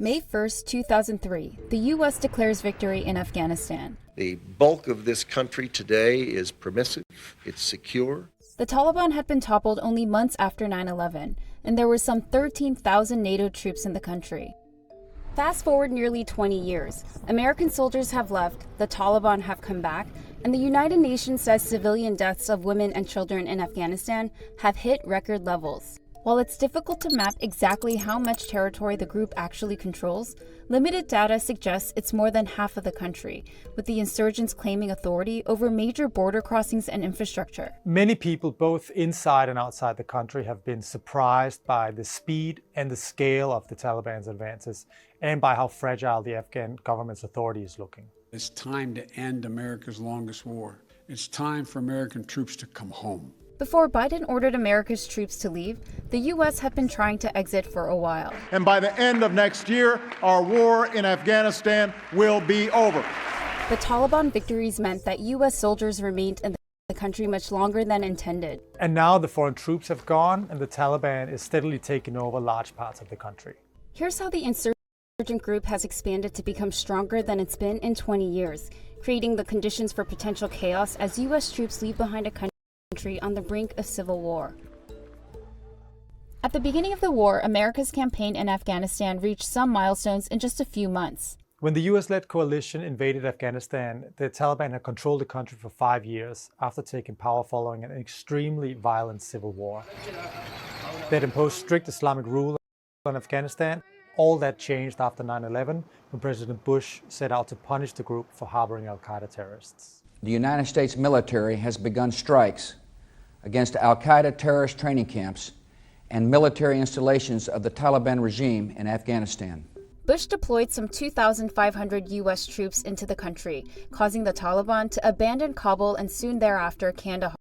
May 1st, 2003, the U.S. declares victory in Afghanistan. The bulk of this country today is permissive, it's secure. The Taliban had been toppled only months after 9/11, and there were some 13,000 NATO troops in the country. Fast forward nearly 20 years. American soldiers have left, the Taliban have come back, and the United Nations says civilian deaths of women and children in Afghanistan have hit record levels. While it's difficult to map exactly how much territory the group actually controls, limited data suggests it's more than half of the country, with the insurgents claiming authority over major border crossings and infrastructure. Many people, both inside and outside the country, have been surprised by the speed and the scale of the Taliban's advances and by how fragile the Afghan government's authority is looking. It's time to end America's longest war. It's time for American troops to come home. Before Biden ordered America's troops to leave, the U.S. had been trying to exit for a while. And by the end of next year, our war in Afghanistan will be over. The Taliban victories meant that U.S. soldiers remained in the country much longer than intended. And now the foreign troops have gone and the Taliban is steadily taking over large parts of the country. Here's how the insurgent group has expanded to become stronger than it's been in 20 years, creating the conditions for potential chaos as U.S. troops leave behind a country on the brink of civil war. At the beginning of the war, America's campaign in Afghanistan reached some milestones in just a few months. When the US-led coalition invaded Afghanistan, the Taliban had controlled the country for 5 years after taking power following an extremely violent civil war. They had imposed strict Islamic rule on Afghanistan. All that changed after 9/11, when President Bush set out to punish the group for harboring al-Qaeda terrorists. The United States military has begun strikes against al-Qaeda terrorist training camps and military installations of the Taliban regime in Afghanistan. Bush deployed some 2,500 U.S. troops into the country, causing the Taliban to abandon Kabul and soon thereafter Kandahar.